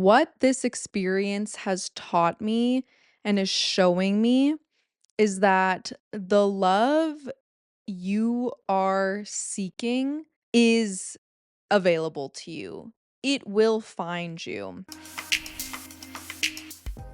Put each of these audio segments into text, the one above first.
What this experience has taught me and is showing me is that the love you are seeking is available to you. It will find you.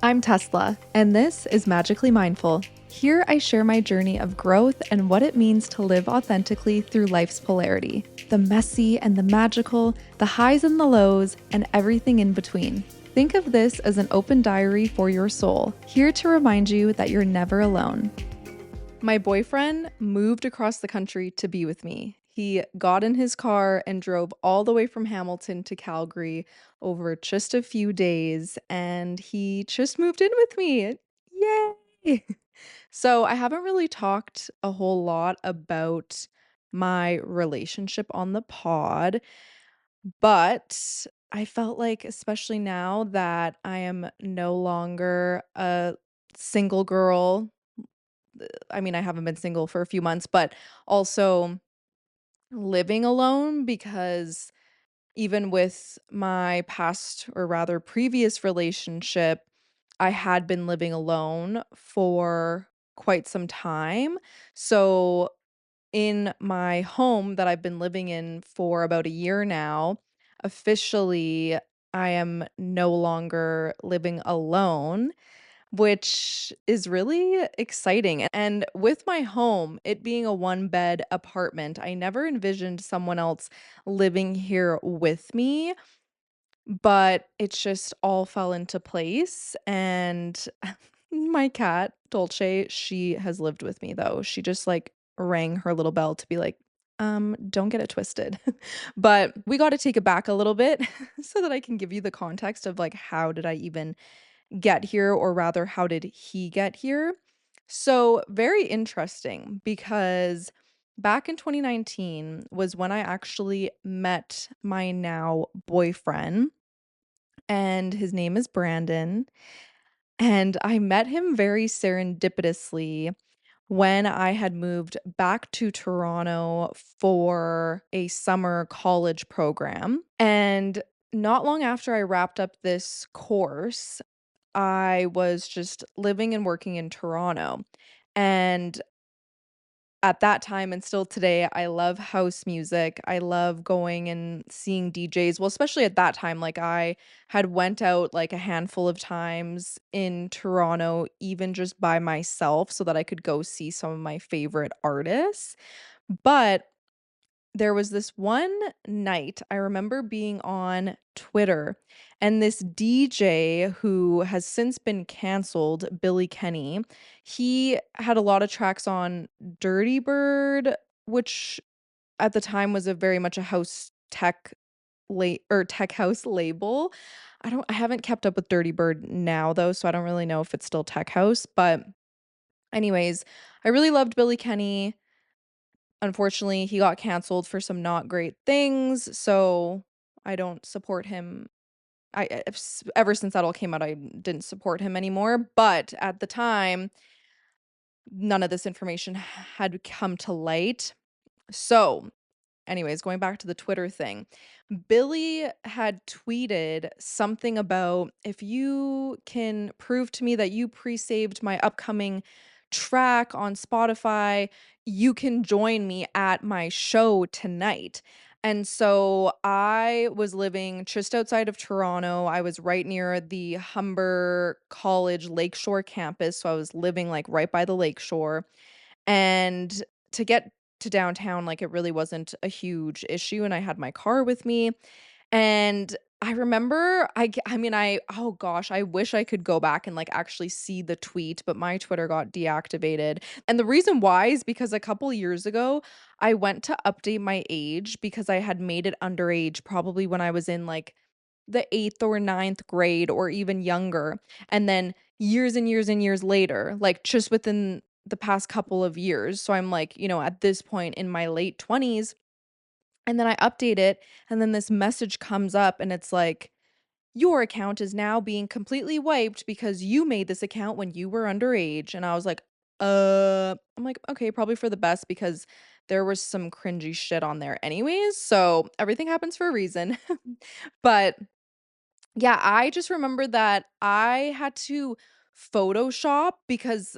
I'm Tesla, and this is Magically Mindful. Here I share my journey of growth and what it means to live authentically through life's polarity, the messy and the magical, the highs and the lows, and everything in between. Think of this as an open diary for your soul, here to remind you that you're never alone. My boyfriend moved across the country to be with me. He got in his car and drove all the way from Hamilton to Calgary over just a few days, and he just moved in with me. Yay! So, I haven't really talked a whole lot about my relationship on the pod, but I felt like, especially now that I am no longer a single girl, I mean, I haven't been single for a few months, but also living alone because even with my past or rather previous relationship, I had been living alone for quite some time. So, in my home that I've been living in for about a year now, officially, I am no longer living alone, which is really exciting. And with my home, it being a one bed apartment, I never envisioned someone else living here with me, but it just all fell into place. And my cat, Dolce, she has lived with me though. She just like rang her little bell to be like, don't get it twisted. But we got to take it back a little bit so that I can give you the context of like how did I even get here, or rather, how did he get here? So, very interesting because back in 2019 was when I actually met my now boyfriend, and his name is Brandon. And I met him very serendipitously when I had moved back to Toronto for a summer college program. And not long after I wrapped up this course, I was just living and working in Toronto. And at that time and still today, I love house music. I love going and seeing DJs. Well, especially at that time, like I had went out like a handful of times in Toronto, even just by myself so that I could go see some of my favorite artists. But there was this one night I remember being on Twitter, and this DJ who has since been canceled, Billy Kenny, he had a lot of tracks on Dirty Bird, which at the time was a very much a house tech or tech house label. I haven't kept up with Dirty Bird now though, so I don't really know if it's still tech house, but anyways, I really loved Billy Kenny. Unfortunately, he got canceled for some not great things, so I don't support him. Ever since that all came out, I didn't support him anymore, but at the time, none of this information had come to light. So, anyways, going back to the Twitter thing, Billy had tweeted something about, "If you can prove to me that you pre-saved my upcoming track on Spotify, you can join me at my show tonight." And so I was living just outside of Toronto. I was right near the Humber College Lakeshore campus, so I was living like right by the lakeshore. And to get to downtown, like, it really wasn't a huge issue, and I had my car with me, and I remember I mean, oh gosh, I wish I could go back and, like, actually see the tweet, but my Twitter got deactivated, and the reason why is because a couple years ago, I went to update my age because I had made it underage probably when I was in, like, the 8th or ninth grade or even younger, and then years and years and years later, like, just within the past couple of years, so I'm, like, at this point in my late 20s, and then I update it, and then this message comes up, and it's like, "Your account is now being completely wiped because you made this account when you were underage," and I was like, I'm like, "Okay, probably for the best," because there was some cringy shit on there anyways, so everything happens for a reason. But Yeah, I just remember that I had to Photoshop because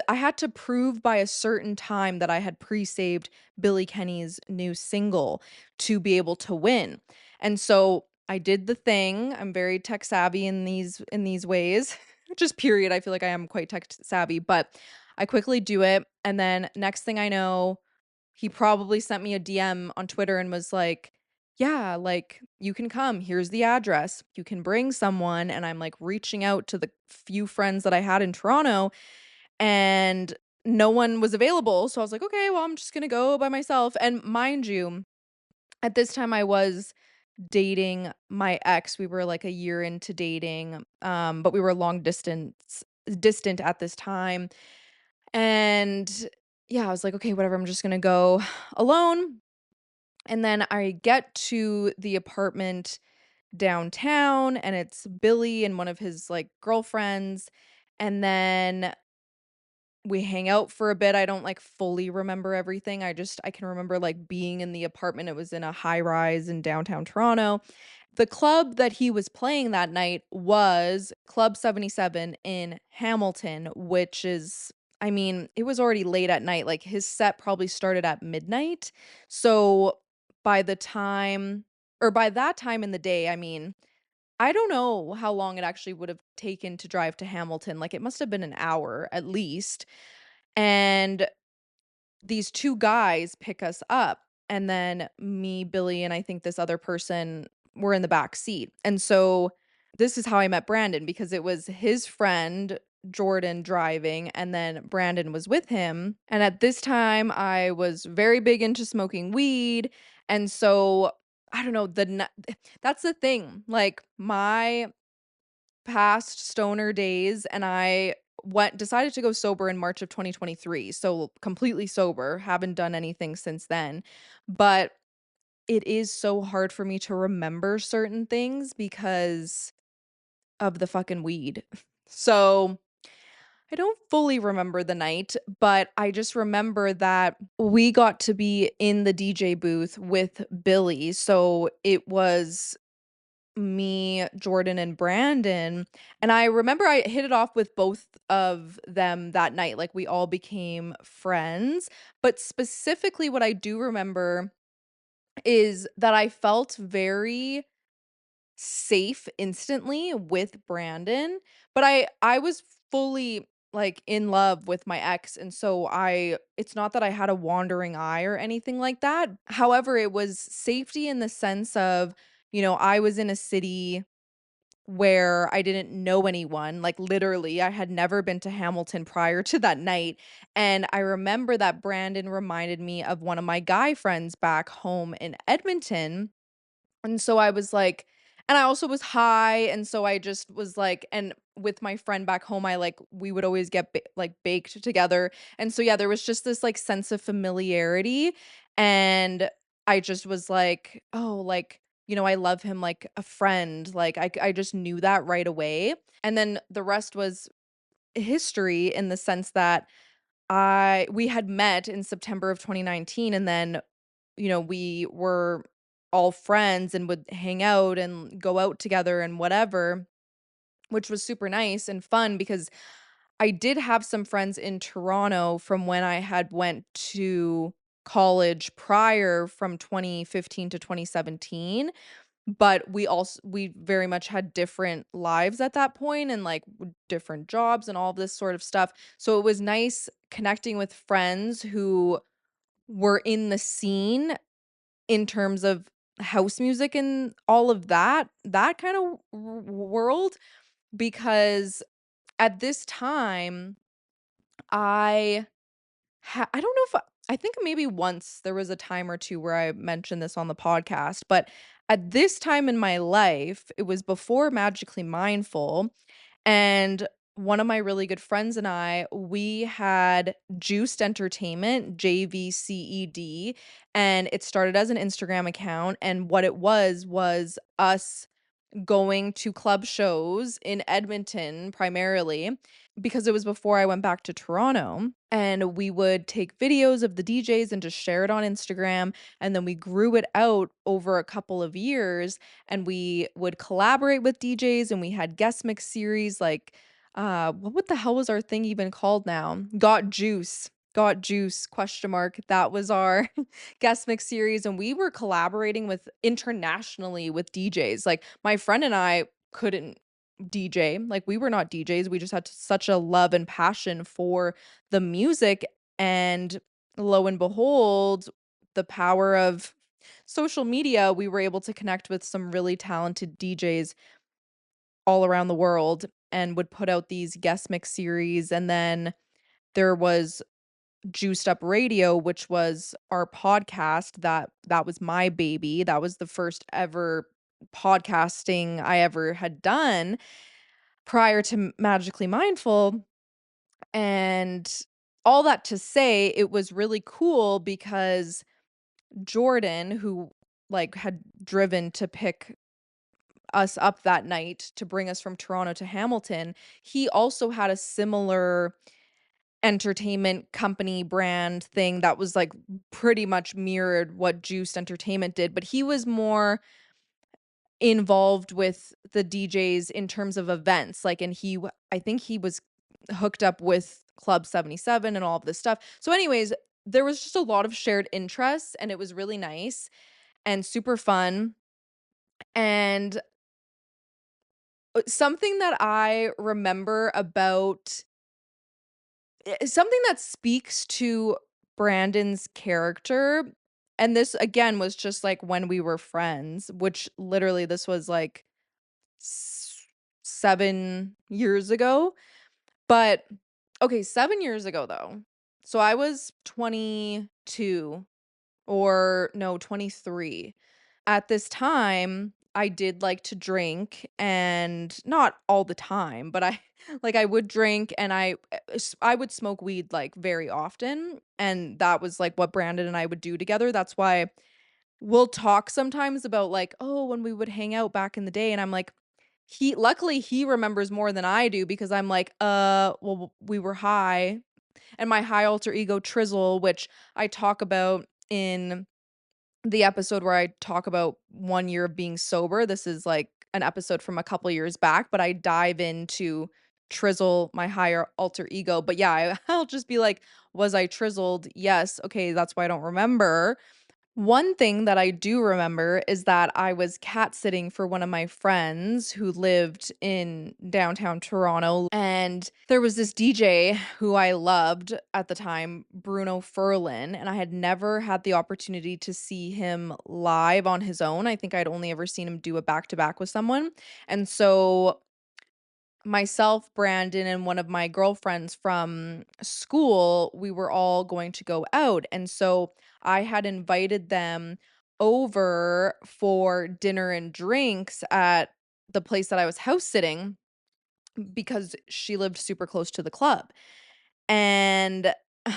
I had to prove by a certain time that I had pre-saved Billy Kenny's new single to be able to win. And so I did the thing. I'm very tech savvy in these ways. Just period. I feel like I am quite tech savvy, but I quickly do it, and then next thing I know, he probably sent me a DM on Twitter and was like, "Yeah, like, you can come. Here's the address. You can bring someone." And I'm, like, reaching out to the few friends that I had in Toronto, and no one was available, so I was like, "Okay, well, I'm just gonna go by myself." And mind you, at this time, I was dating my ex. We were, like, a year into dating, but we were long distant at this time, and yeah, I was like, "Okay, whatever, I'm just gonna go alone." And then I get to the apartment downtown, and it's Billy and one of his, like, girlfriends, and then we hang out for a bit. I don't, like, fully remember everything. I can remember, like, being in the apartment. It was in a high rise in downtown Toronto. The club that he was playing that night was Club 77 in Hamilton, which is, I mean, it was already late at night. Like, his set probably started at midnight. So, by the time by that time in the day, I mean, I don't know how long it actually would have taken to drive to Hamilton. Like, it must have been an hour at least. And these 2 guys pick us up, and then me, Billy, and I think this other person were in the back seat. And so this is how I met Brandon, because it was his friend Jordan driving, and then Brandon was with him. And at this time, I was very big into smoking weed, and so I don't know, that's the thing. Like, my past stoner days, and I went decided to go sober in March of 2023, so completely sober, haven't done anything since then, but it is so hard for me to remember certain things because of the fucking weed. So, I don't fully remember the night, but I just remember that we got to be in the DJ booth with Billy, so it was me, Jordan, and Brandon, and I remember I hit it off with both of them that night, like, we all became friends, but specifically what I do remember is that I felt very safe instantly with Brandon, but I was fully, like, in love with my ex, and so I it's not that I had a wandering eye or anything like that. However, it was safety in the sense of, I was in a city where I didn't know anyone, like, literally, I had never been to Hamilton prior to that night, and I remember that Brandon reminded me of one of my guy friends back home in Edmonton, and so I was like, and I also was high, and so I just was like, and with my friend back home, we would always get baked together. And so yeah, there was just this like sense of familiarity, and I just was like, "Oh, like, I love him like a friend." Like, I just knew that right away. And then the rest was history in the sense that I we had met in September of 2019, and then, we were all friends and would hang out and go out together and whatever, which was super nice and fun because I did have some friends in Toronto from when I had went to college prior from 2015 to 2017, but we very much had different lives at that point, and like different jobs and all this sort of stuff. So it was nice connecting with friends who were in the scene in terms of house music and all of that kind of world, because at this time I I don't know if I think maybe once there was a time or two where I mentioned this on the podcast, but at this time in my life, it was before Magically Mindful, and one of my really good friends and I, we had Juiced Entertainment, JVCED, and it started as an Instagram account. And what it was us going to club shows in Edmonton primarily because it was before I went back to Toronto. And we would take videos of the DJs and just share it on Instagram. And then we grew it out over a couple of years and we would collaborate with DJs and we had guest mix series like what the hell was our thing even called now? Got Juice question mark. That was our guest mix series and we were collaborating with internationally with DJs. Like my friend and I couldn't DJ. Like we were not DJs. We just had such a love and passion for the music and lo and behold, the power of social media, we were able to connect with some really talented DJs all around the world and would put out these guest mix series and then there was Juiced Up Radio, which was our podcast that was my baby. That was the first ever podcasting I ever had done prior to Magically Mindful. And all that to say, it was really cool because Jordan, who like had driven to pick us up that night to bring us from Toronto to Hamilton, he also had a similar entertainment company brand thing that was like pretty much mirrored what Juiced Entertainment did, but he was more involved with the DJs in terms of events. Like, and I think he was hooked up with Club 77 and all of this stuff. So, anyways, there was just a lot of shared interests and it was really nice and super fun. And something that I remember about something that speaks to Brandon's character, and this again was just like when we were friends, which literally this was like 7 years ago. But okay, 7 years ago though. So I was 22 or no, 23. At this time, I did like to drink and not all the time, but I like I would drink and I would smoke weed like very often and that was like what Brandon and I would do together. That's why we'll talk sometimes about like, oh, when we would hang out back in the day and I'm like he remembers more than I do because I'm like, well we were high and my high alter ego Trizzle, which I talk about in the episode where I talk about 1 year of being sober. This is like an episode from a couple years back, but I dive into Trizzle, my higher alter ego. But yeah, I'll just be like, was I trizzled? Yes. Okay, that's why I don't remember. One thing that I do remember is that I was cat sitting for one of my friends who lived in downtown Toronto. And there was this DJ who I loved at the time, Bruno Furlan. And I had never had the opportunity to see him live on his own. I think I'd only ever seen him do a back to back with someone. And so myself, Brandon, and one of my girlfriends from school, we were all going to go out. And so I had invited them over for dinner and drinks at the place that I was house sitting because she lived super close to the club. And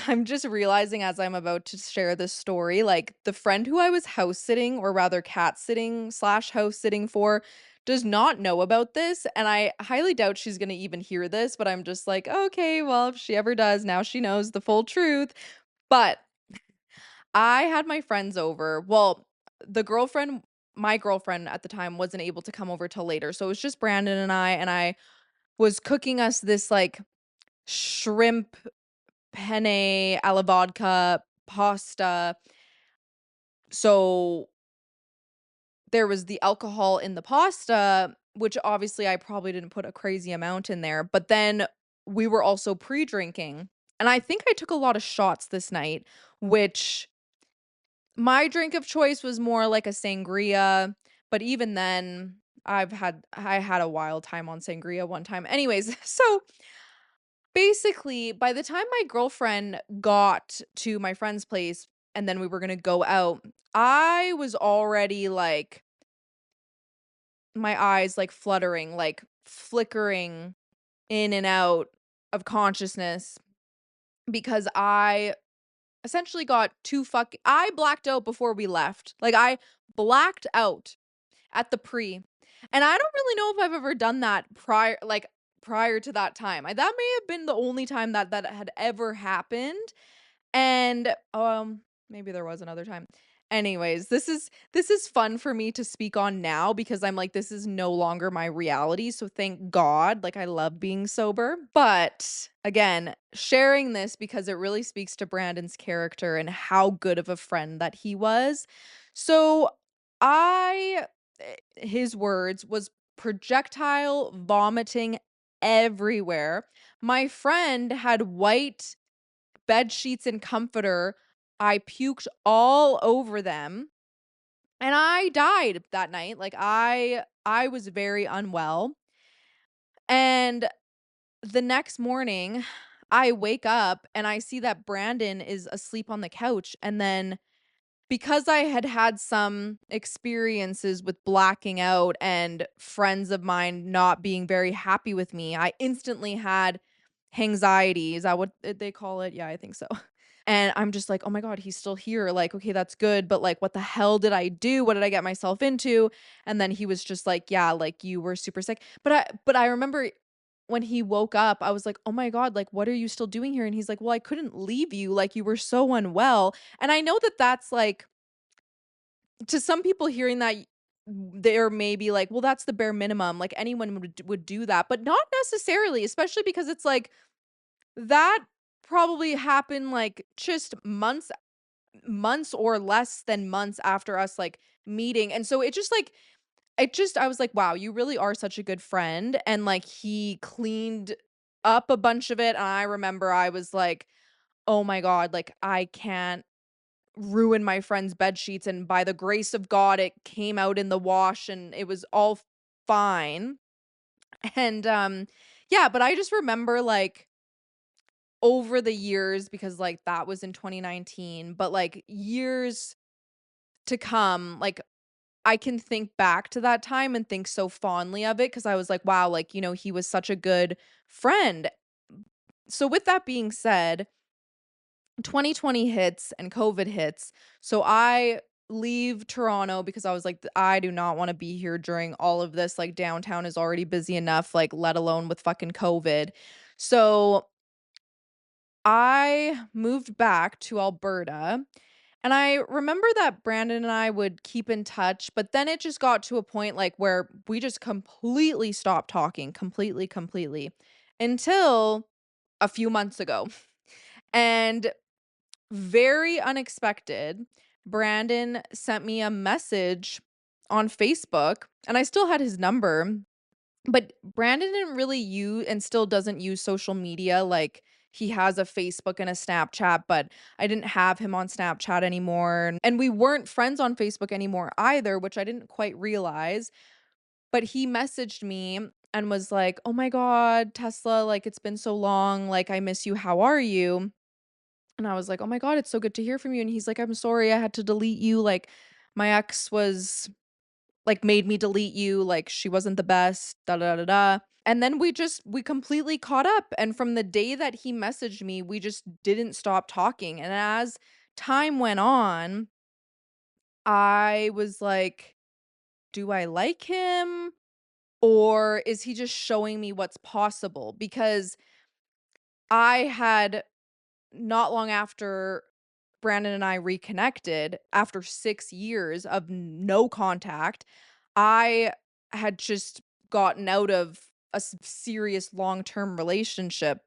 I'm just realizing as I'm about to share this story, like the friend who I was house sitting, or rather cat sitting slash house sitting for, does not know about this. And I highly doubt she's going to even hear this, but I'm just like, okay, well, if she ever does, now she knows the full truth. But I had my friends over. Well, my girlfriend at the time wasn't able to come over till later. So it was just Brandon and I was cooking us this like shrimp penne alla vodka pasta. So there was the alcohol in the pasta, which obviously I probably didn't put a crazy amount in there, but then we were also pre-drinking. And I think I took a lot of shots this night, which my drink of choice was more like a sangria, but even then I had a wild time on sangria one time. Anyways, so basically, by the time my girlfriend got to my friend's place and then we were gonna go out, I was already like my eyes like fluttering, like flickering in and out of consciousness because I essentially got I blacked out before we left. Like I blacked out at the pre. And I don't really know if I've ever done that prior to that time. That may have been the only time that that had ever happened. And, maybe there was another time. Anyways, this is fun for me to speak on now because I'm like, this is no longer my reality, so thank God, like, I love being sober. But, again, sharing this because it really speaks to Brandon's character and how good of a friend that he was. So, his words, was projectile vomiting everywhere. My friend had white bed sheets and comforter. I puked all over them, and I died that night. Like, I was very unwell, and the next morning, I wake up and I see that Brandon is asleep on the couch, and then because I had had some experiences with blacking out and friends of mine not being very happy with me, I instantly had anxiety. Is that what they call it? Yeah, I think so. And I'm just like, "Oh my god, he's still here, like, okay, that's good, but, like, what the hell did I do? What did I get myself into?" And then he was just like, "Yeah, like, you were super sick." But I remember when he woke up, I was like, "Oh my god, like, what are you still doing here?" And he's like, "Well, I couldn't leave you, like, you were so unwell." And I know that that's, like, to some people hearing that, they're maybe like, "Well, that's the bare minimum, like, anyone would do that," but not necessarily, especially because it's like, that probably happened, like, just months or less than months after us, like, meeting, and so I was like, "Wow, you really are such a good friend," and, like, he cleaned up a bunch of it, and I remember I was like, "Oh my god, like, I can't ruin my friend's bed sheets," and by the grace of God, it came out in the wash, and it was all fine, and, yeah, but I just remember, like, over the years because, like, that was in 2019, but, like, years to come, like, I can think back to that time and think so fondly of it because I was like, "Wow," like, he was such a good friend. So with that being said, 2020 hits and COVID hits, so I leave Toronto because I was like, I do not wanna be here during all of this, like, downtown is already busy enough, like, let alone with fucking COVID." So I moved back to Alberta, and I remember that Brandon and I would keep in touch, but then it just got to a point, like, where we just completely stopped talking, completely, until a few months ago. And very unexpected, Brandon sent me a message on Facebook, and I still had his number, but Brandon didn't really use and still doesn't use social media, like, he has a Facebook and a Snapchat, but I didn't have him on Snapchat anymore, and we weren't friends on Facebook anymore either, which I didn't quite realize, but he messaged me and was like, "Oh my god, Tesla, like, it's been so long, like, I miss you, how are you?" And I was like, "Oh my god, it's so good to hear from you," and he's like, "I'm sorry I had to delete you, like, my ex was like, made me delete you, like, she wasn't the best, da da da da." And then we completely caught up, and from the day that he messaged me, we just didn't stop talking, and as time went on, I was like, "Do I like him, or is he just showing me what's possible?" Because I had not long after Brandon and I reconnected, after 6 years of no contact, I had just gotten out of a serious long-term relationship,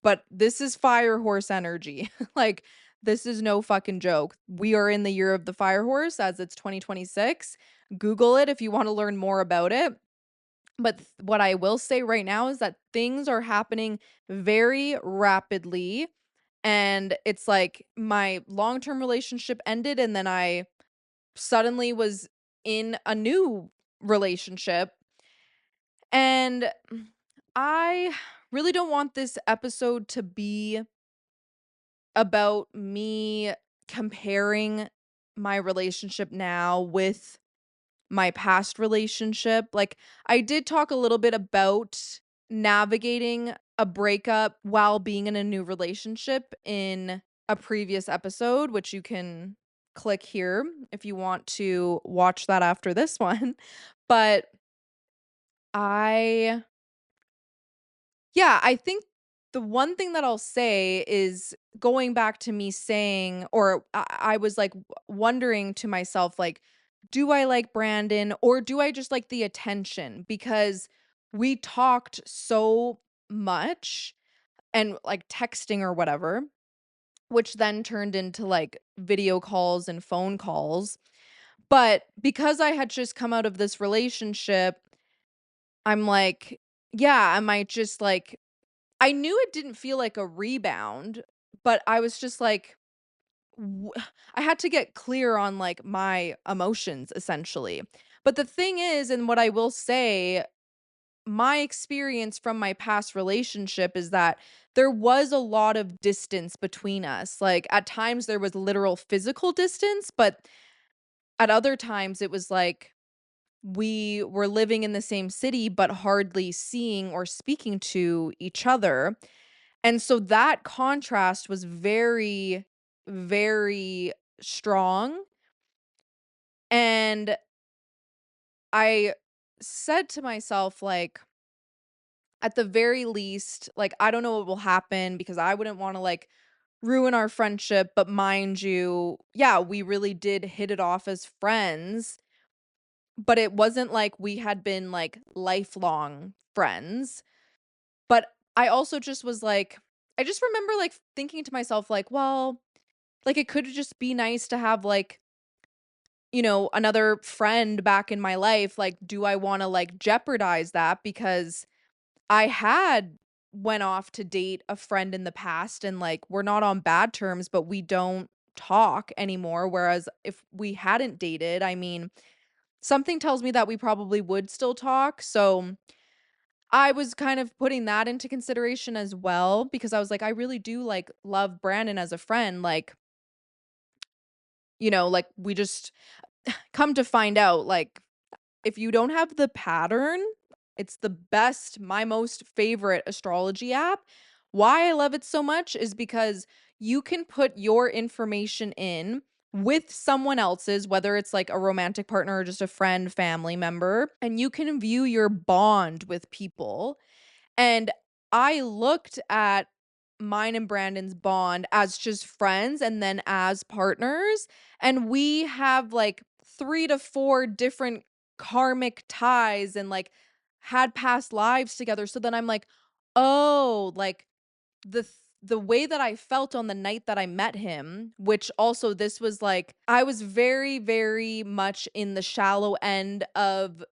but this is fire horse energy. Like, this is no fucking joke. We are in the year of the fire horse as it's 2026. Google it if you wanna learn more about it. But what I will say right now is that things are happening very rapidly, and it's like my long-term relationship ended, and then I suddenly was in a new relationship, and I really don't want this episode to be about me comparing my relationship now with my past relationship. Like, I did talk a little bit about navigating a breakup while being in a new relationship in a previous episode, which you can click here if you want to watch that after this one. But I Yeah, I think the one thing that I'll say is going back to me saying, or I was like wondering to myself, like, do I like Brandon or do I just like the attention? Because we talked so much and like texting or whatever, which then turned into like video calls and phone calls. But because I had just come out of this relationship, I'm like, yeah, I might just like I knew it didn't feel like a rebound, but I was just like, w I had to get clear on, like, my emotions, essentially. But the thing is, and what I will say, my experience from my past relationship is that there was a lot of distance between us. Like, at times, there was literal physical distance, but at other times, it was like we were living in the same city, but hardly seeing or speaking to each other. And so that contrast was very, very strong, and I said to myself, like, at the very least, like, I don't know what will happen because I wouldn't wanna, like, ruin our friendship, but mind you, yeah, we really did hit it off as friends, but it wasn't like we had been, like, lifelong friends. But I also just was like I just remember, like, thinking to myself, like, "Well, like, it could just be nice to have, like, another friend back in my life, like, do I wanna, like, jeopardize that? Because I had went off to date a friend in the past and, like, we're not on bad terms, but we don't talk anymore, whereas if we hadn't dated, I mean, something tells me that we probably would still talk, so I was kind of putting that into consideration as well because I was like, I really do, like, love Brandon as a friend, like, like, we just come to find out, like, if you don't have the pattern, it's the best, my most favorite astrology app. Why I love it so much is because you can put your information in with someone else's, whether it's like a romantic partner or just a friend, family member, and you can view your bond with people. And I looked at mine and Brandon's bond as just friends and then as partners, and we have, like, 3 to 4 different karmic ties and, like, had past lives together, so then I'm like, "Oh," like, the way that I felt on the night that I met him, which also this was, like I was very, very much in the shallow end of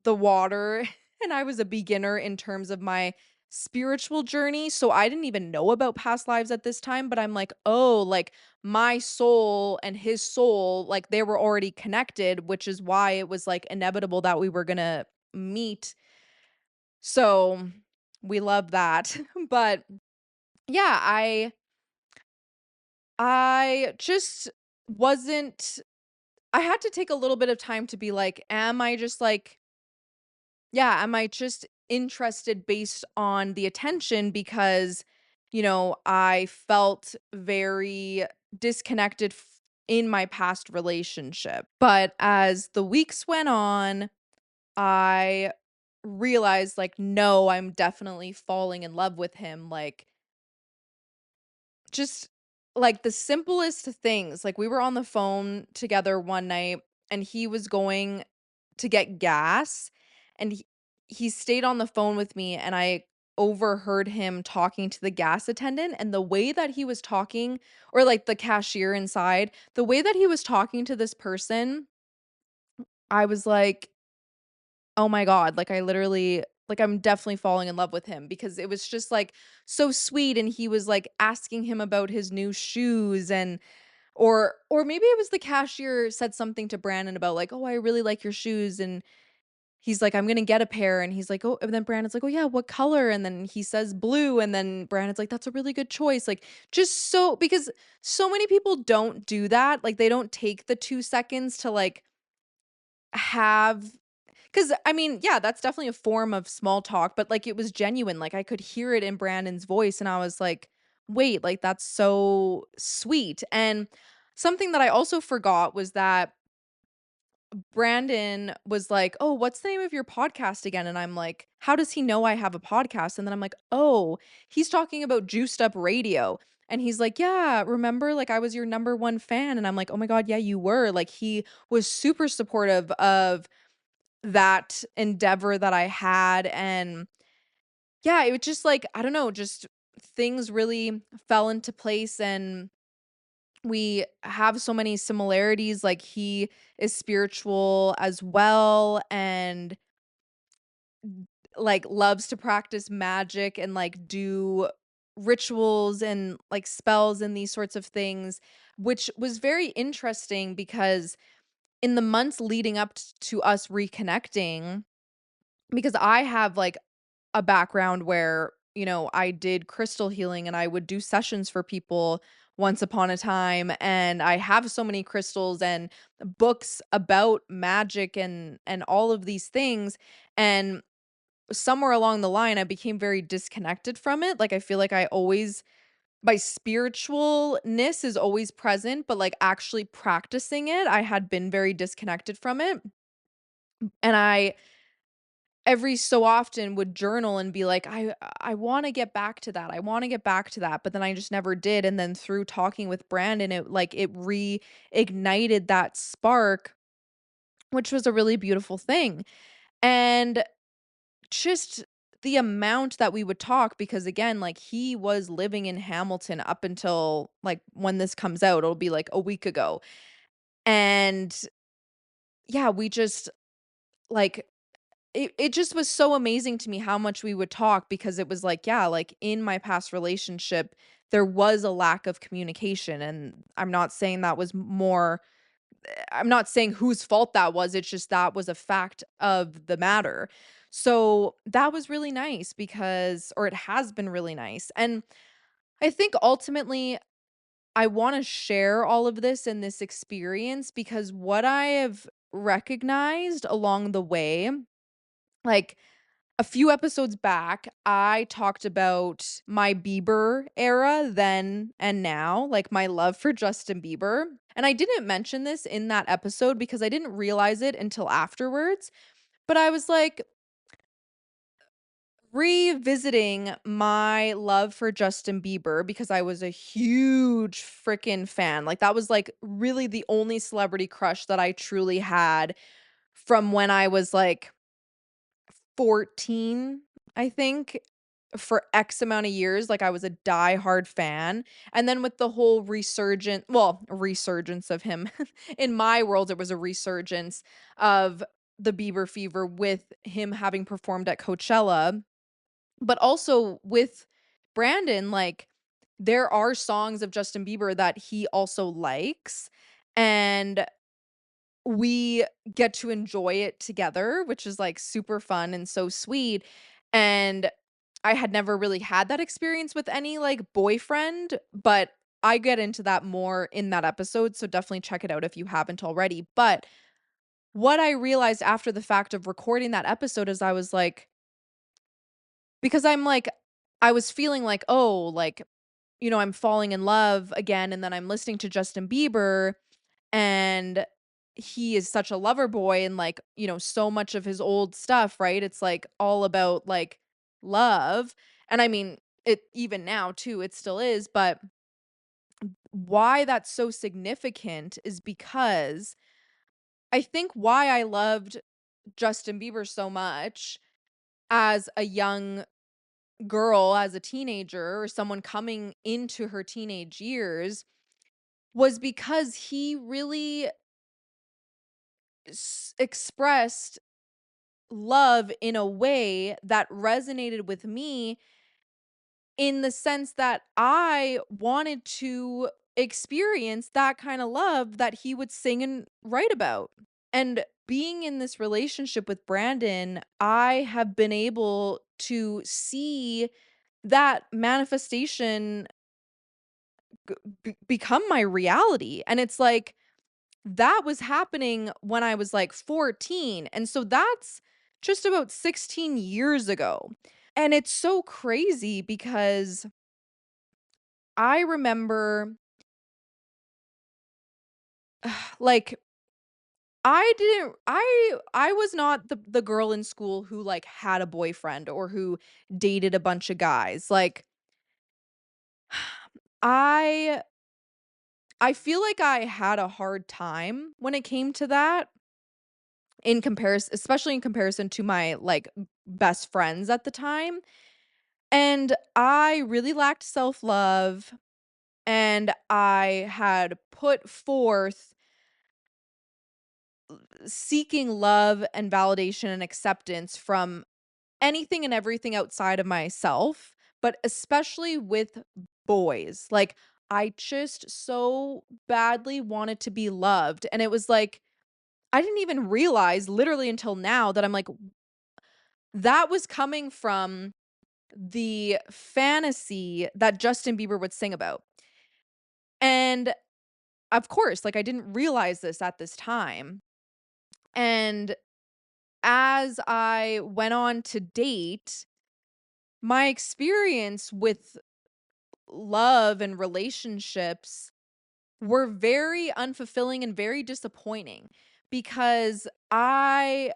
the water, and I was a beginner in terms of my spiritual journey, so I didn't even know about past lives at this time, but I'm like, "Oh, like, my soul and his soul, like, they were already connected," which is why it was, like, inevitable that we were gonna meet, so we love that, but, yeah, I just wasn't I had to take a little bit of time to be like, "Am I just, like" Yeah, am I just interested based on the attention because, I felt very disconnected in my past relationship. But as the weeks went on, I realized like no, I'm definitely falling in love with him like just like the simplest things. Like we were on the phone together one night and he was going to get gas and he stayed on the phone with me and I overheard him talking to the gas attendant and the way that he was talking or like the cashier inside, the way that he was talking to this person, I was like, "Oh my god," like I literally like I'm definitely falling in love with him because it was just like so sweet and he was like asking him about his new shoes and or maybe it was the cashier said something to Brandon about like, "Oh, I really like your shoes," and he's like, "I'm gonna get a pair," and he's like, "Oh," and then Brandon's like, "Oh, yeah, what color?" And then he says blue, and then Brandon's like, "That's a really good choice." Like, just so because so many people don't do that, like, they don't take the 2 seconds to, like, have because I mean, yeah, that's definitely a form of small talk, but, like, it was genuine, like, I could hear it in Brandon's voice, and I was like, "Wait, like, that's so sweet," and something that I also forgot was that Brandon was like, "Oh, what's the name of your podcast again?" And I'm like, "How does he know I have a podcast?" And then I'm like, "Oh, he's talking about Juiced Up Radio." And he's like, "Yeah, remember like I was your number 1 fan." And I'm like, "Oh my god, yeah, you were." Like he was super supportive of that endeavor that I had, and yeah, it was just like, I don't know, just things really fell into place, and we have so many similarities. Like he is spiritual as well, and like loves to practice magic and like do rituals and like spells and these sorts of things, which was very interesting because in the months leading up to us reconnecting, because I have like a background where, I did crystal healing and I would do sessions for people once upon a time, and I have so many crystals and books about magic and all of these things, and somewhere along the line I became very disconnected from it. Like I feel like I always my spiritualness is always present, but like actually practicing it, I had been very disconnected from it. And I every so often would journal and be like, I wanna get back to that, I wanna get back to that, but then I just never did, and then through talking with Brandon, it reignited that spark, which was a really beautiful thing, and just the amount that we would talk, because again, like, he was living in Hamilton up until, like, when this comes out, it'll be, like, a week ago, and, yeah, we just, like, it just was so amazing to me how much we would talk, because it was like, yeah, like in my past relationship, there was a lack of communication. And I'm not saying whose fault that was. It's just that was a fact of the matter. So that was really nice or it has been really nice. And I think ultimately, I want to share all of this in this experience because what I have recognized along the way, like, a few episodes back, I talked about my Bieber era then and now, like my love for Justin Bieber. And I didn't mention this in that episode because I didn't realize it until afterwards. But I was like revisiting my love for Justin Bieber because I was a huge freaking fan. Like, that was like really the only celebrity crush that I truly had from when I was like 14, I think, for X amount of years. Like, I was a diehard fan, and then with the whole resurgence of him, in my world, it was a resurgence of the Bieber fever with him having performed at Coachella, but also with Brandon, like, there are songs of Justin Bieber that he also likes, and we get to enjoy it together, which is, like, super fun and so sweet, and I had never really had that experience with any, like, boyfriend, but I get into that more in that episode, so definitely check it out if you haven't already. But what I realized after the fact of recording that episode is I was like, because I was feeling like, "Oh, like, I'm falling in love again," and then I'm listening to Justin Bieber, and he is such a lover boy, and like, so much of his old stuff, right? It's like all about like love. And I mean, it even now too, it still is, but why that's so significant is because I think why I loved Justin Bieber so much as a young girl, as a teenager, or someone coming into her teenage years, was because he really expressed love in a way that resonated with me, in the sense that I wanted to experience that kind of love that he would sing and write about. And being in this relationship with Brandon, I have been able to see that manifestation become my reality. And it's like, that was happening when I was like 14. And so that's just about 16 years ago. And it's so crazy because I remember like I was not the girl in school who, like, had a boyfriend or who dated a bunch of guys, like, I I feel like I had a hard time when it came to that in comparison, especially in comparison to my, like, best friends at the time, and I really lacked self-love, and I had put forth seeking love and validation and acceptance from anything and everything outside of myself, but especially with boys. Like, I just so badly wanted to be loved, and it was like, I didn't even realize literally until now that I'm like, that was coming from the fantasy that Justin Bieber would sing about. And, of course, like, I didn't realize this at this time, and as I went on to date, my experience with love and relationships were very unfulfilling and very disappointing because I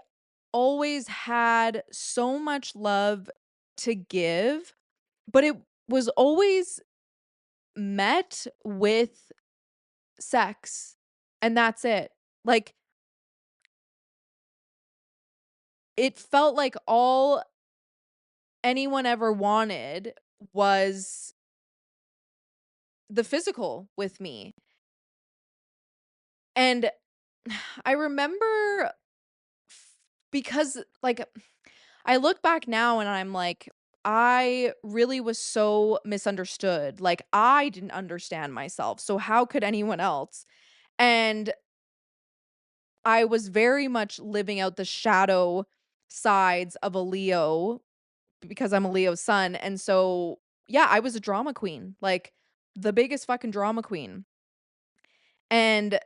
always had so much love to give, but it was always met with sex, and that's it. Like, it felt like all anyone ever wanted was the physical with me. And I remember f because, like, I look back now and I'm like, I really was so misunderstood. Like, I didn't understand myself, so how could anyone else? And I was very much living out the shadow sides of a Leo because I'm a Leo sun, and so, yeah, I was a drama queen, like, the biggest fucking drama queen. And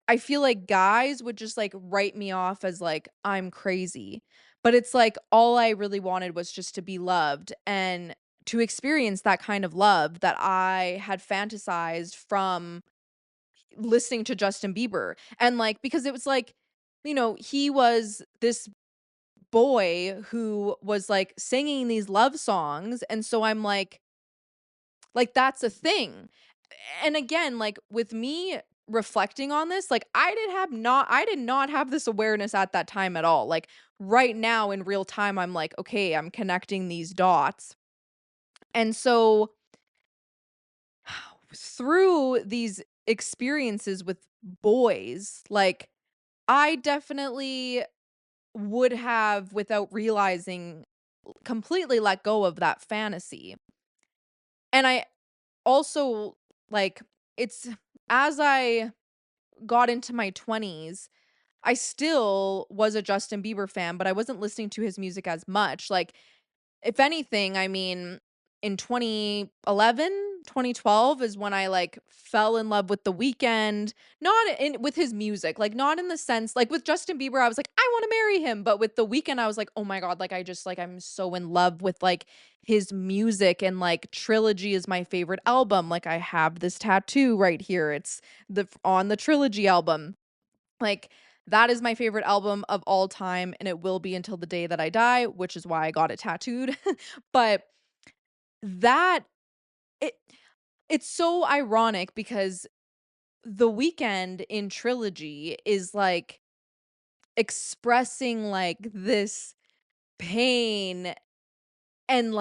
I feel like guys would just, like, write me off as, like, I'm crazy, but it's like all I really wanted was just to be loved and to experience that kind of love that I had fantasized from listening to Justin Bieber, and, like, because it was like, he was this boy who was, like, singing these love songs, and so I'm like, that's a thing. And again, like, with me reflecting on this, like, I did not have this awareness at that time at all. Like, right now in real time, I'm like, "Okay, I'm connecting these dots." And so, through these experiences with boys, like, I definitely would have, without realizing, completely let go of that fantasy. And I also, like, it's as I got into my 20s, I still was a Justin Bieber fan, but I wasn't listening to his music as much. Like, if anything, I mean, in 2011, 2012 is when I, like, fell in love with The Weeknd, not in with his music, like, not in the sense like, with Justin Bieber, I was like, "I wanna marry him," but with The Weeknd, I was like, "Oh my god," like, I just, like, I'm so in love with, like, his music, and, like, Trilogy is my favorite album, like, I have this tattoo right here, it's on the Trilogy album. Like, that is my favorite album of all time, and it will be until the day that I die, which is why I got it tattooed. But that it it's so ironic because The Weeknd in Trilogy is, like, expressing, like, this pain and,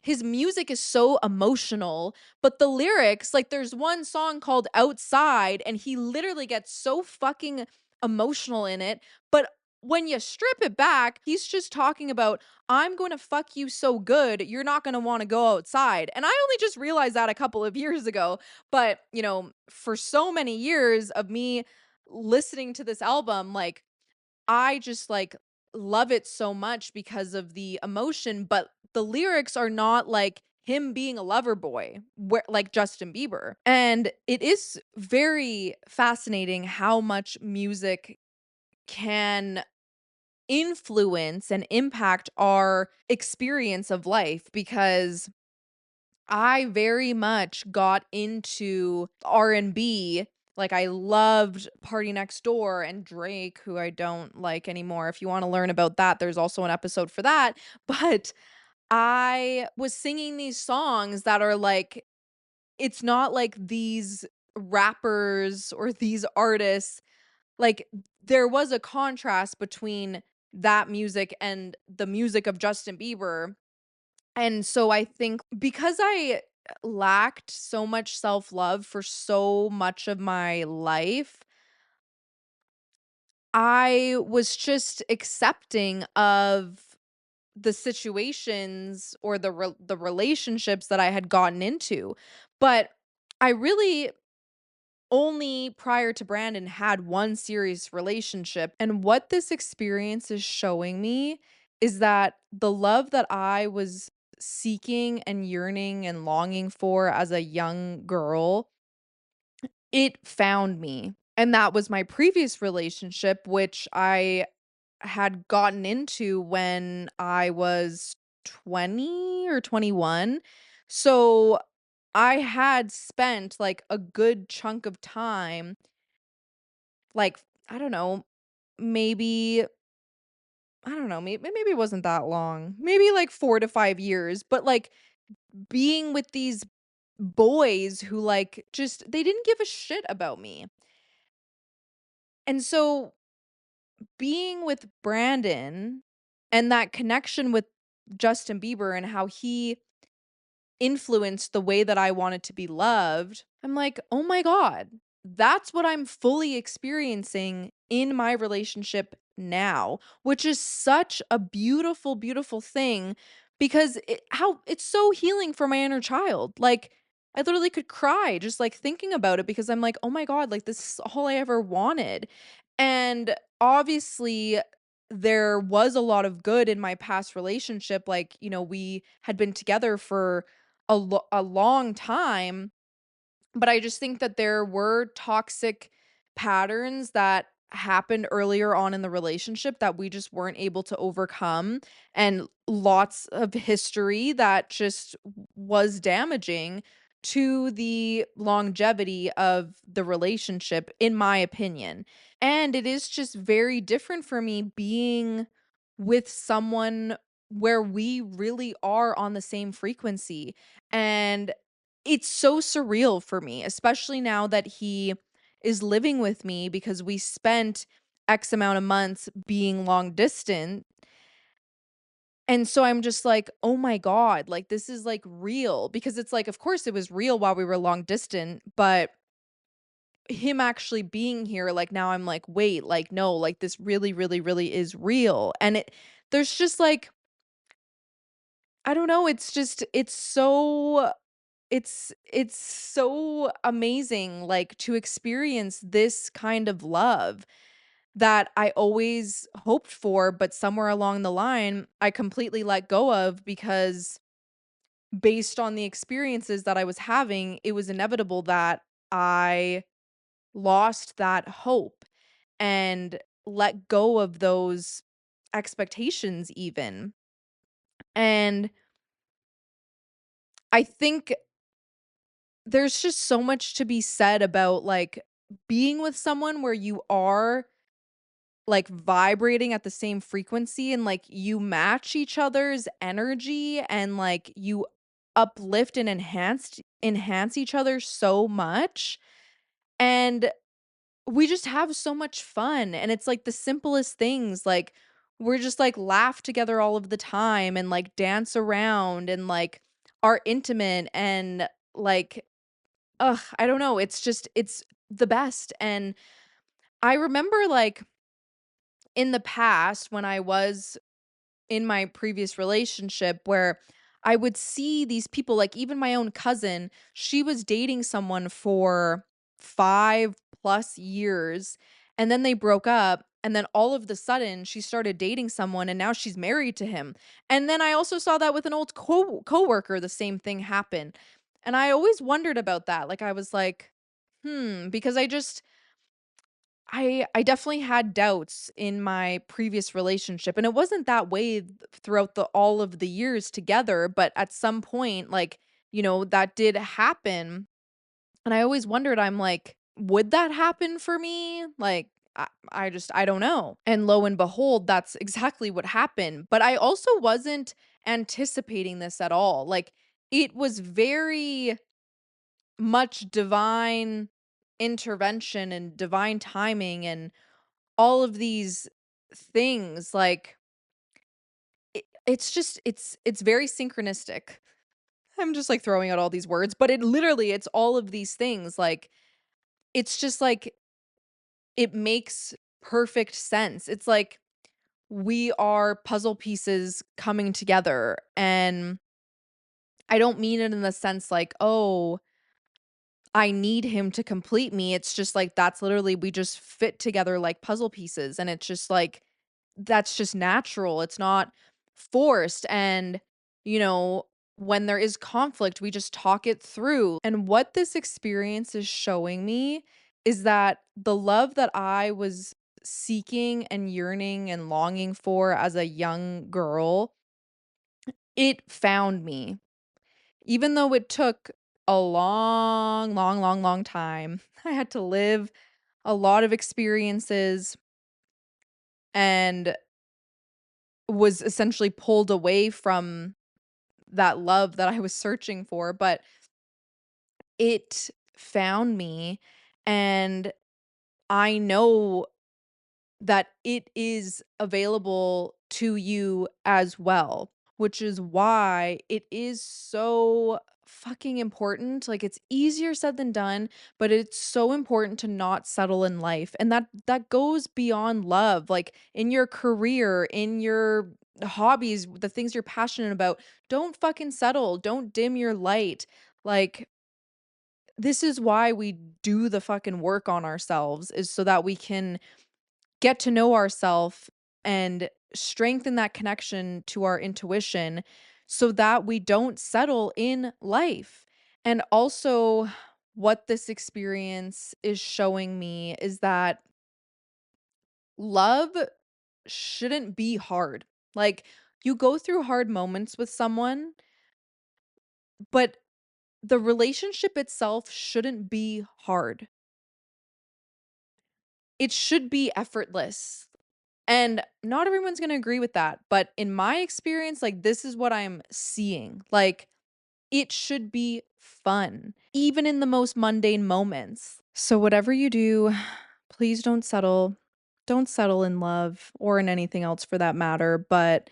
his music is so emotional, but the lyrics, like, there's one song called "Outside," and he literally gets so fucking emotional in it, but when you strip it back, he's just talking about, "I'm gonna fuck you so good, you're not gonna wanna go outside," and I only just realized that a couple of years ago, but, for so many years of me listening to this album, like, I just, like, love it so much because of the emotion, but the lyrics are not like him being a lover boy, where like Justin Bieber. And it is very fascinating how much music can influence and impact our experience of life because I very much got into R&B Like, I loved Party Next Door and Drake, who I don't like anymore. If you wanna learn about that, there's also an episode for that. But I was singing these songs that are like it's not like these rappers or these artists like, there was a contrast between that music and the music of Justin Bieber, and so I think because I lacked so much self-love for so much of my life, I was just accepting of the situations or the relationships that I had gotten into, but I really only prior to Brandon had one serious relationship, and what this experience is showing me is that the love that I was seeking and yearning and longing for as a young girl, it found me, and that was my previous relationship, which I had gotten into when I was 20 or 21. So, I had spent, like, a good chunk of time, like, I don't know, maybe I don't know, maybe it wasn't that long, maybe, like, 4 to 5 years, but, like, being with these boys who, like, just they didn't give a shit about me. And so being with Brandon and that connection with Justin Bieber and how he influenced the way that I wanted to be loved, I'm like, "Oh my god, that's what I'm fully experiencing in my relationship now," which is such a beautiful, beautiful thing because it's so healing for my inner child. Like, I literally could cry just, like, thinking about it because I'm like, "Oh my god, like, this is all I ever wanted." And, obviously, there was a lot of good in my past relationship, like, we had been together for a long time, but I just think that there were toxic patterns that happened earlier on in the relationship that we just weren't able to overcome, and lots of history that just was damaging to the longevity of the relationship, in my opinion. And it is just very different for me being with someone where we really are on the same frequency. And it's so surreal for me, especially now that he is living with me because we spent X amount of months being long distance. And so I'm just like, "Oh my god, like, this is, like, real." Because it's like, of course, it was real while we were long distant, but him actually being here, like, now I'm like, "Wait, like, no, like, this really, really, really is real." And there's just, like I don't know, it's just it's so amazing, like, to experience this kind of love that I always hoped for, but somewhere along the line, I completely let go of because based on the experiences that I was having, it was inevitable that I lost that hope and let go of those expectations even. And I think there's just so much to be said about, like, being with someone where you are, like, vibrating at the same frequency and, like, you match each other's energy and, like, you uplift and enhance each other so much, and we just have so much fun, and it's, like, the simplest things, like, we're just, like, laugh together all of the time and, like, dance around and, like, are intimate and, like, ugh, I don't know, it's the best. And I remember, like, in the past when I was in my previous relationship where I would see these people, like, even my own cousin, she was dating someone for 5 plus years, and then they broke up, and then all of the sudden, she started dating someone, and now she's married to him. And then I also saw that with an old coworker, the same thing happened. And I always wondered about that, like, I was like, "Hmm," because I definitely had doubts in my previous relationship, and it wasn't that way throughout the all of the years together, but at some point, like, that did happen, and I always wondered, I'm like would that happen for me? Like, I don't know. And lo and behold, that's exactly what happened. But I also wasn't anticipating this at all. Like, it was very much divine intervention and divine timing and all of these things. Like, it's just it's very synchronistic. I'm just like throwing out all these words, but it's all of these things. Like, it's just like it makes perfect sense. It's like we are puzzle pieces coming together, and I don't mean it in the sense like, "Oh, I need him to complete me." It's just like that's literally we just fit together like puzzle pieces, and it's just like that's just natural. It's not forced, and you know, when there is conflict, we just talk it through. And what this experience is showing me is that the love that I was seeking and yearning and longing for as a young girl, it found me. Even though it took a long, long, long, long time, I had to live a lot of experiences and was essentially pulled away from that love that I was searching for, but it found me, and I know that it is available to you as well, which is why it is so fucking important. Like, it's easier said than done, but it's so important to not settle in life. And that goes beyond love. Like, in your career, in your hobbies, the things you're passionate about, don't fucking settle. Don't dim your light. Like, this is why we do the fucking work on ourselves, is so that we can get to know ourself and strengthen that connection to our intuition so that we don't settle in life. And also, what this experience is showing me is that love shouldn't be hard. Like, you go through hard moments with someone, but the relationship itself shouldn't be hard. It should be effortless. And not everyone's gonna agree with that, but in my experience, like, this is what I'm seeing. Like, it should be fun, even in the most mundane moments. So whatever you do, please don't settle. Don't settle in love or in anything else for that matter, but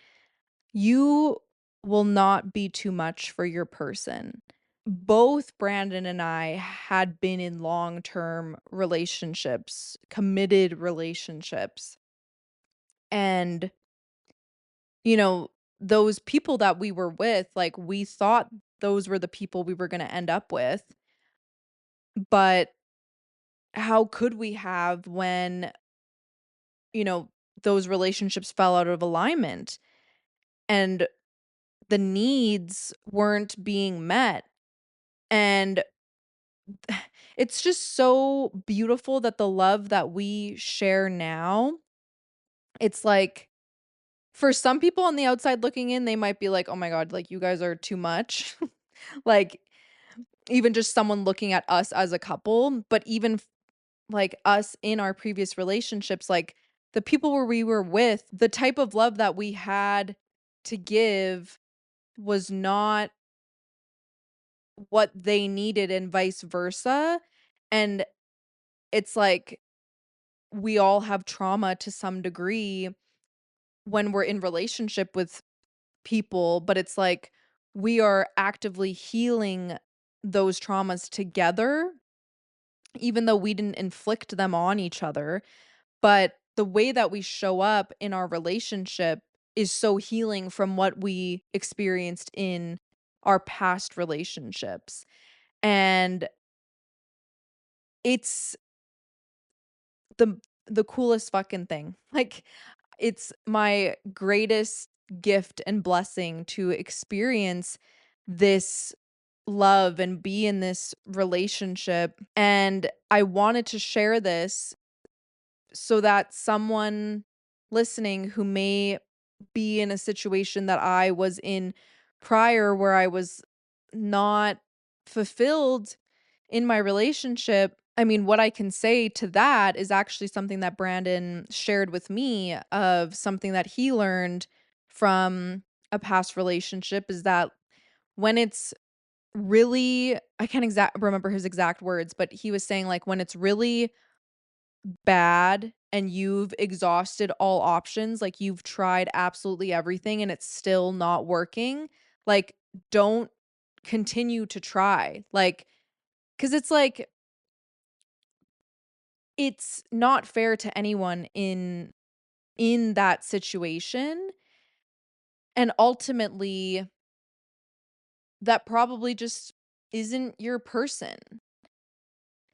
you will not be too much for your person. Both Brandon and I had been in long-term relationships, committed relationships, and you know, those people that we were with, like, we thought those were the people we were gonna end up with, but how could we have when, you know, those relationships fell out of alignment and the needs weren't being met? And it's just so beautiful that the love that we share now, it's like for some people on the outside looking in, they might be like, "Oh my god, like, you guys are too much." Like, even just someone looking at us as a couple, but even like us in our previous relationships, like the people where we were with, the type of love that we had to give was not what they needed and vice versa. And it's like we all have trauma to some degree when we're in relationship with people, but it's like we are actively healing those traumas together even though we didn't inflict them on each other. But the way that we show up in our relationship is so healing from what we experienced in our past relationships. And it's the the coolest fucking thing. Like, it's my greatest gift and blessing to experience this love and be in this relationship. And I wanted to share this so that someone listening who may be in a situation that I was in prior, where I was not fulfilled in my relationship, I mean, what I can say to that is actually something that Brandon shared with me of something that he learned from a past relationship is that when it's really I can't exact remember his exact words, but he was saying, like, when it's really bad and you've exhausted all options, like, you've tried absolutely everything and it's still not working, like, don't continue to try, like, because it's like it's not fair to anyone in that situation, and ultimately, that probably just isn't your person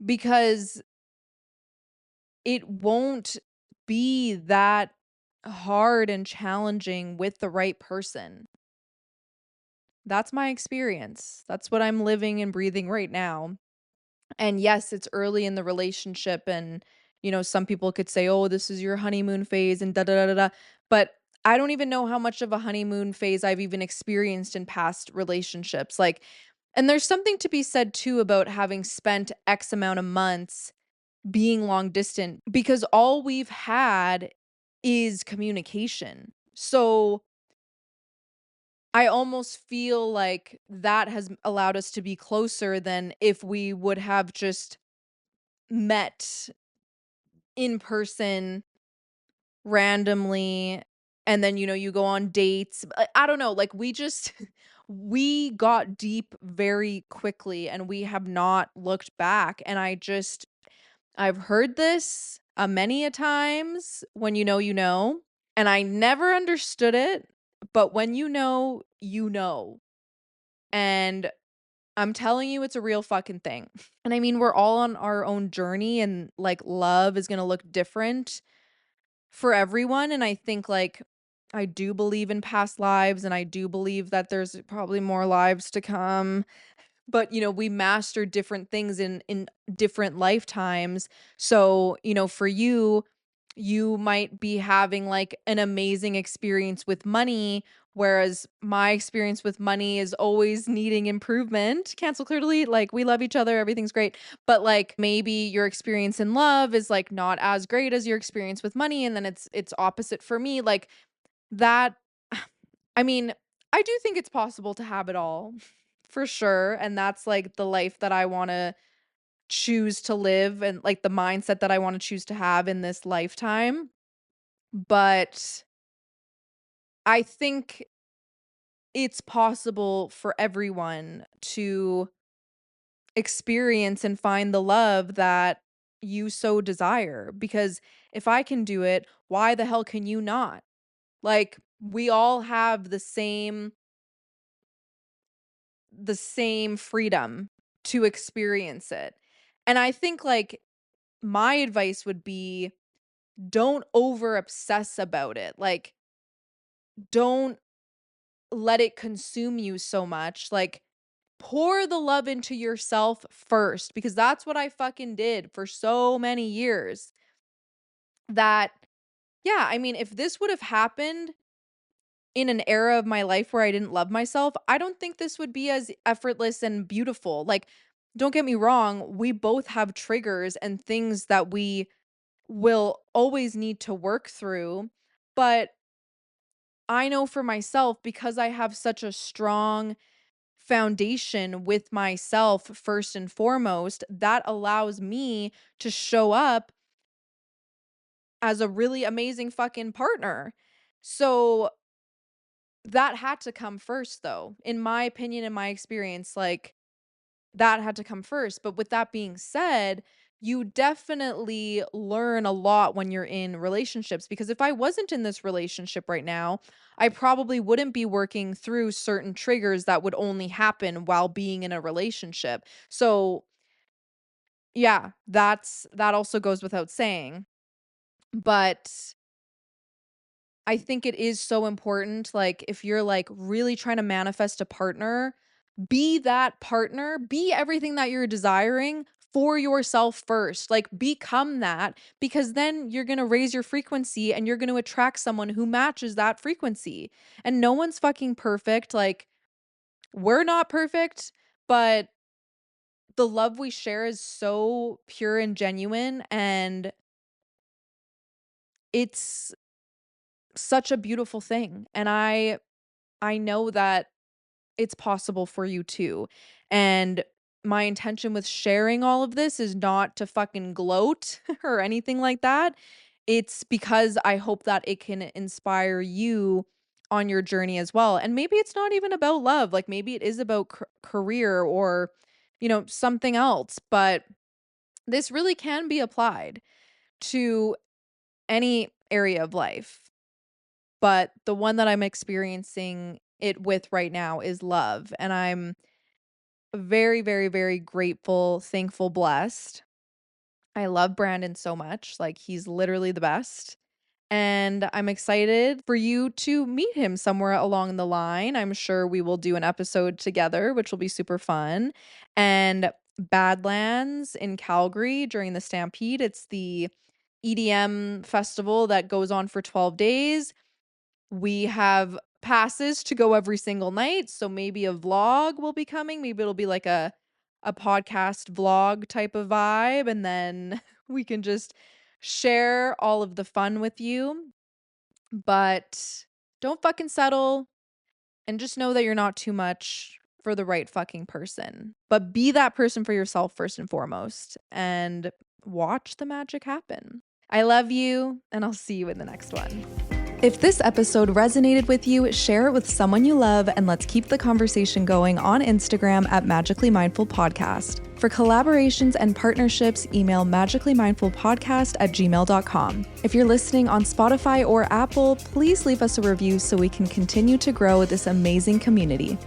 because it won't be that hard and challenging with the right person. That's my experience. That's what I'm living and breathing right now. And yes, it's early in the relationship and some people could say, "Oh, this is your honeymoon phase and da da da da." Da." But I don't even know how much of a honeymoon phase I've even experienced in past relationships. Like and there's something to be said too about having spent X amount of months being long distant because all we've had is communication. So I almost feel like that has allowed us to be closer than if we would have just met in person randomly and then you go on dates. I don't know, like we just we got deep very quickly and we have not looked back and I've heard this many a times when you know, and I never understood it, but when you know, you know. And I'm telling you, it's a real fucking thing. And I mean, we're all on our own journey, and like love is going to look different for everyone. And I think, like, I do believe in past lives, and I do believe that there's probably more lives to come. But, we master different things in different lifetimes. So, for you, you might be having like an amazing experience with money, whereas my experience with money is always needing improvement. Cancel Clear Delete, like we love each other, everything's great. But like maybe your experience in love is like not as great as your experience with money, and then it's opposite for me. Like that I mean, I do think it's possible to have it all for sure. And that's like the life that I want to choose to live and like the mindset that I want to choose to have in this lifetime. But I think it's possible for everyone to experience and find the love that you so desire. Because if I can do it, why the hell can you not? Like, we all have the same freedom to experience it. And I think like my advice would be don't over obsess about it. Like don't let it consume you so much. Like pour the love into yourself first because that's what I fucking did for so many years. That yeah, I mean if this would have happened in an era of my life where I didn't love myself, I don't think this would be as effortless and beautiful. Like, don't get me wrong, we both have triggers and things that we will always need to work through. But I know for myself, because I have such a strong foundation with myself, first and foremost, that allows me to show up as a really amazing fucking partner. So that had to come first though. In my opinion, in my experience, like that had to come first. But with that being said, you definitely learn a lot when you're in relationships because if I wasn't in this relationship right now, I probably wouldn't be working through certain triggers that would only happen while being in a relationship. So, yeah, that also goes without saying. But I think it is so important, like, if you're, like, really trying to manifest a partner, be that partner, be everything that you're desiring for yourself first, like, become that, because then you're gonna raise your frequency and you're gonna attract someone who matches that frequency, and no one's fucking perfect, like, we're not perfect, but the love we share is so pure and genuine, and it's such a beautiful thing. And I know that it's possible for you too. And my intention with sharing all of this is not to fucking gloat or anything like that. It's because I hope that it can inspire you on your journey as well. And maybe it's not even about love, like maybe it is about career or, something else. But this really can be applied to any area of life. But the one that I'm experiencing it with right now is love. And I'm very, very, very grateful, thankful, blessed. I love Brandon so much. Like, he's literally the best. And I'm excited for you to meet him somewhere along the line. I'm sure we will do an episode together, which will be super fun. And Badlands in Calgary during the Stampede, it's the EDM festival that goes on for 12 days. We have passes to go every single night, so maybe a vlog will be coming. Maybe it'll be like a podcast vlog type of vibe, and then we can just share all of the fun with you. But don't fucking settle, and just know that you're not too much for the right fucking person. But be that person for yourself first and foremost, and watch the magic happen. I love you, and I'll see you in the next one. If this episode resonated with you, share it with someone you love, and let's keep the conversation going on Instagram at Magically Mindful Podcast. For collaborations and partnerships, email magicallymindfulpodcast@gmail.com. If you're listening on Spotify or Apple, please leave us a review so we can continue to grow this amazing community.